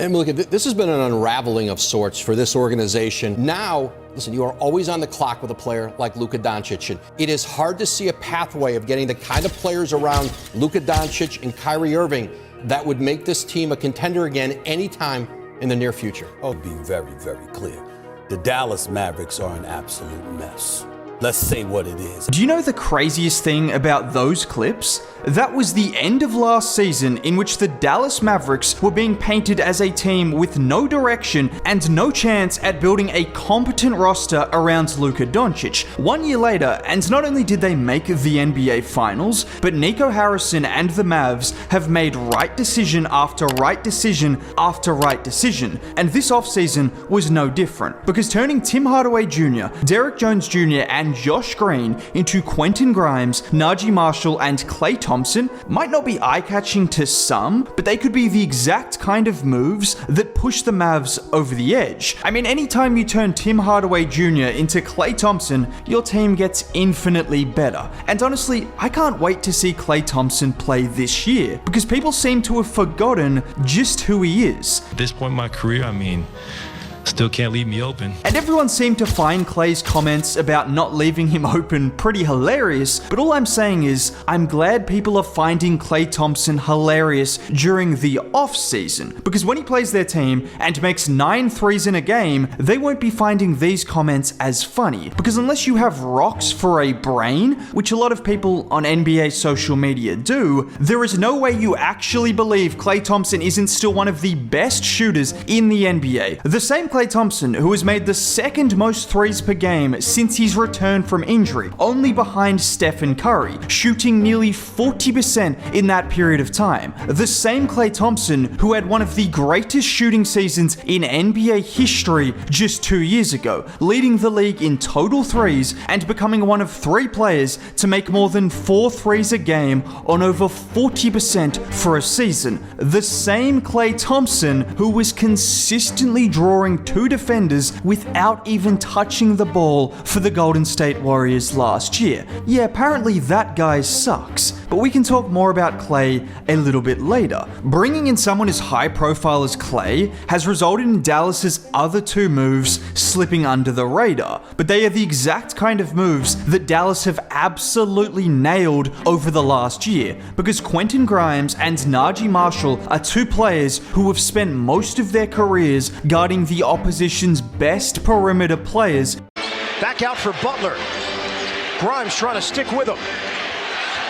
And look, this has been an unraveling of sorts for this organization. Now, listen, you are always on the clock with a player like Luka Doncic, and it is hard to see a pathway of getting the kind of players around Luka Doncic and Kyrie Irving that would make this team a contender again anytime in the near future. I'll be very, very clear. The Dallas Mavericks are an absolute mess. Let's say what it is. Do you know the craziest thing about those clips? That was the end of last season, in which the Dallas Mavericks were being painted as a team with no direction and no chance at building a competent roster around Luka Doncic. 1 year later, and not only did they make the NBA Finals, but Nico Harrison and the Mavs have made right decision after right decision after right decision. And this offseason was no different, because turning Tim Hardaway Jr., Derrick Jones Jr., and Josh Green into Quentin Grimes, Naji Marshall, and Klay Thompson might not be eye-catching to some, but they could be the exact kind of moves that push the Mavs over the edge. I mean, anytime you turn Tim Hardaway Jr. into Klay Thompson, your team gets infinitely better. And honestly, I can't wait to see Klay Thompson play this year, because people seem to have forgotten just who he is. At this point in my career, I mean, still can't leave me open. And everyone seemed to find Klay's comments about not leaving him open pretty hilarious, but all I'm saying is, I'm glad people are finding Klay Thompson hilarious during the off-season, because when he plays their team and makes 9 threes in a game, they won't be finding these comments as funny, because unless you have rocks for a brain, which a lot of people on NBA social media do, there is no way you actually believe Klay Thompson isn't still one of the best shooters in the NBA. The same Klay Thompson, who has made the second most threes per game since his return from injury, only behind Stephen Curry, shooting nearly 40% in that period of time. The same Klay Thompson, who had one of the greatest shooting seasons in NBA history just 2 years ago, leading the league in total threes and becoming one of 3 players to make more than 4 threes a game on over 40% for a season. The same Klay Thompson, who was consistently drawing 2 defenders without even touching the ball for the Golden State Warriors last year. Yeah, apparently that guy sucks. But we can talk more about Klay a little bit later. Bringing in someone as high profile as Klay has resulted in Dallas's other 2 moves slipping under the radar, but they are the exact kind of moves that Dallas have absolutely nailed over the last year, because Quentin Grimes and Naji Marshall are 2 players who have spent most of their careers guarding the opposition's best perimeter players. Back out for Butler. Grimes trying to stick with him.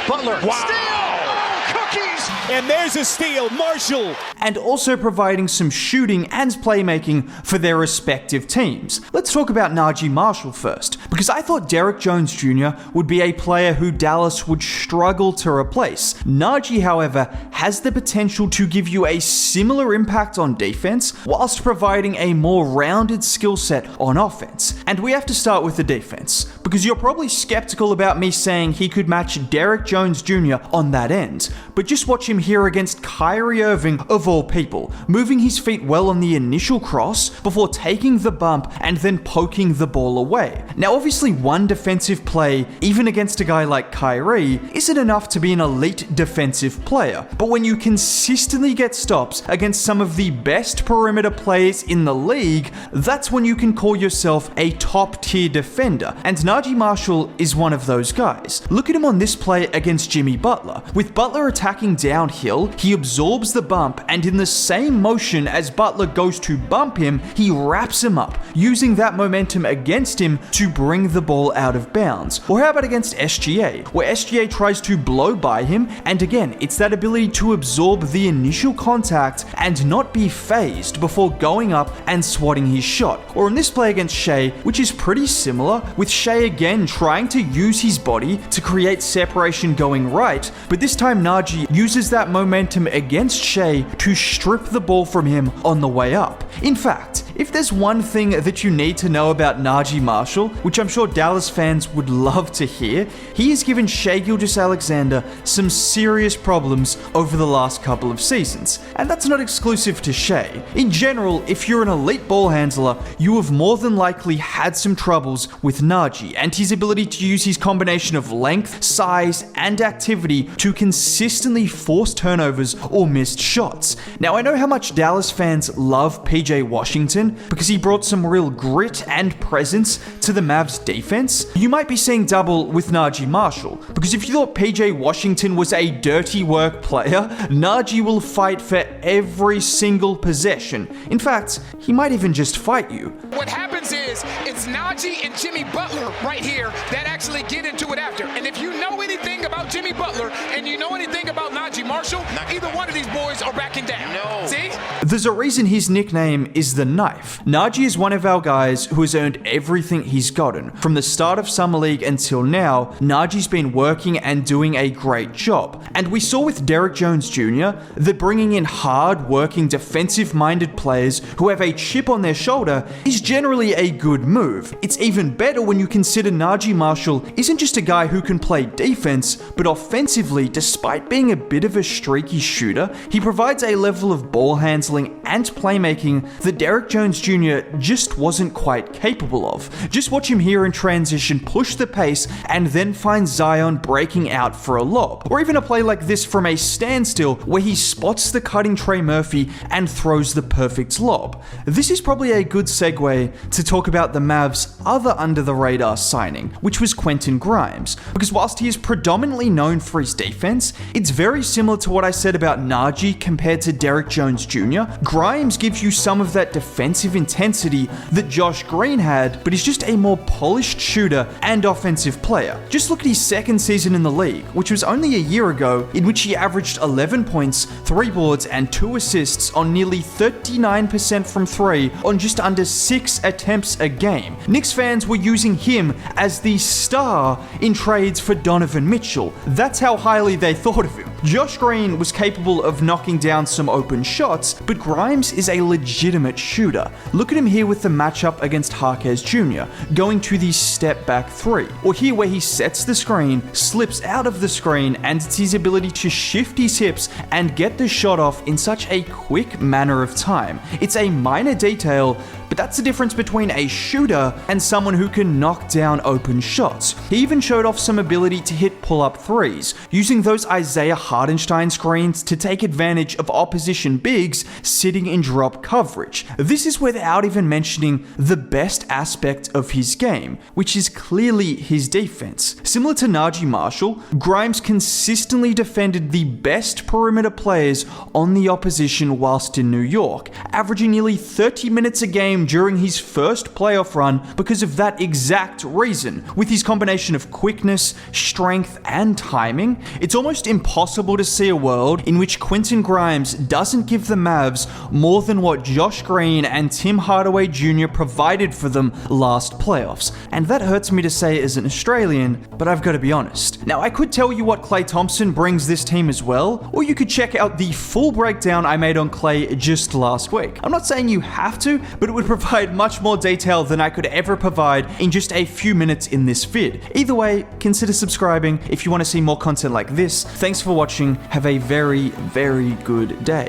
Butler. Wow. Steal! Cookies! And there's a steal, Marshall! And also providing some shooting and playmaking for their respective teams. Let's talk about Naji Marshall first, because I thought Derrick Jones Jr. would be a player who Dallas would struggle to replace. Naji, however, has the potential to give you a similar impact on defense, whilst providing a more rounded skill set on offense. And we have to start with the defense, because you're probably skeptical about me saying he could match Derrick Jones Jr. on that end, but just watch him here against Kyrie Irving of all people, moving his feet well on the initial cross before taking the bump and then poking the ball away. Now obviously one defensive play, even against a guy like Kyrie, isn't enough to be an elite defensive player, but when you consistently get stops against some of the best perimeter players in the league, that's when you can call yourself a top tier defender, and Naji Marshall is one of those guys. Look at him on this play against Jimmy Butler. With Butler attacking downhill, he absorbs the bump, and in the same motion as Butler goes to bump him, he wraps him up, using that momentum against him to bring the ball out of bounds. Or how about against SGA, where SGA tries to blow by him, and again, it's that ability to absorb the initial contact and not be phased before going up and swatting his shot. Or in this play against Shai, which is pretty similar, with Shai again trying to use his body to create separation going right, but this time Naji uses that momentum against Shai to strip the ball from him on the way up. In fact, If there's one thing that you need to know about Naji Marshall, which I'm sure Dallas fans would love to hear, he has given Shai Gilgeous-Alexander some serious problems over the last couple of seasons. And that's not exclusive to Shai. In general, if you're an elite ball handler, you have more than likely had some troubles with Naji and his ability to use his combination of length, size, and activity to consistently force turnovers or missed shots. Now, I know how much Dallas fans love PJ Washington because he brought some real grit and presence to the Mavs defense. You might be seeing double with Naji Marshall, because if you thought PJ Washington was a dirty work player, Naji will fight for every single possession. In fact, he might even just fight you. What happens is, it's Naji and Jimmy Butler right here that actually get into it after. And if you know anything about Jimmy Butler and you know anything about Naji Marshall, either one of these boys are backing down. No. See? There's a reason his nickname is the Knife. Naji is one of our guys who has earned everything he's gotten. From the start of Summer League until now, Naji's been working and doing a great job. And we saw with Derrick Jones Jr. that bringing in hard-working, defensive-minded players who have a chip on their shoulder is generally a good move. It's even better when you consider Naji Marshall isn't just a guy who can play defense, but offensively, despite being a bit of a streaky shooter, he provides a level of ball handling and playmaking that Derrick Jones Jr. just wasn't quite capable of. Just watch him here in transition push the pace and then find Zion breaking out for a lob. Or even a play like this from a standstill where he spots the cutting Trey Murphy and throws the perfect lob. This is probably a good segue to talk about the Mavs' other under-the-radar signing, which was Quentin Grimes. Because whilst he is predominantly known for his defense, it's very similar to what I said about Naji compared to Derrick Jones Jr. Grimes gives you some of that defensive intensity that Josh Green had, but he's just a more polished shooter and offensive player. Just look at his second season in the league, which was only a year ago, in which he averaged 11 points, 3 boards, and 2 assists on nearly 39% from 3 on just under 6 attempts a game. Knicks fans were using him as the star in trades for Donovan Mitchell. That's how highly they thought of him. Josh Green was capable of knocking down some open shots, but Grimes is a legitimate shooter. Look at him here with the matchup against Harkes Jr., going to the step back 3. Or here where he sets the screen, slips out of the screen, and it's his ability to shift his hips and get the shot off in such a quick manner of time. It's a minor detail, but that's the difference between a shooter and someone who can knock down open shots. He even showed off some ability to hit pull-up threes, using those Isaiah Hartenstein screens to take advantage of opposition bigs sitting in drop coverage. This is without even mentioning the best aspect of his game, which is clearly his defense. Similar to Naji Marshall, Grimes consistently defended the best perimeter players on the opposition whilst in New York, averaging nearly 30 minutes a game during his first playoff run because of that exact reason. With his combination of quickness, strength, and timing, it's almost impossible to see a world in which Quentin Grimes doesn't give the Mavs more than what Josh Green and Tim Hardaway Jr. provided for them last playoffs. And that hurts me to say as an Australian, but I've got to be honest. Now, I could tell you what Klay Thompson brings this team as well, or you could check out the full breakdown I made on Klay just last week. I'm not saying you have to, but it would provide much more detail than I could ever provide in just a few minutes in this vid. Either way, consider subscribing if you want to see more content like this. Thanks for watching. Have a very, very good day.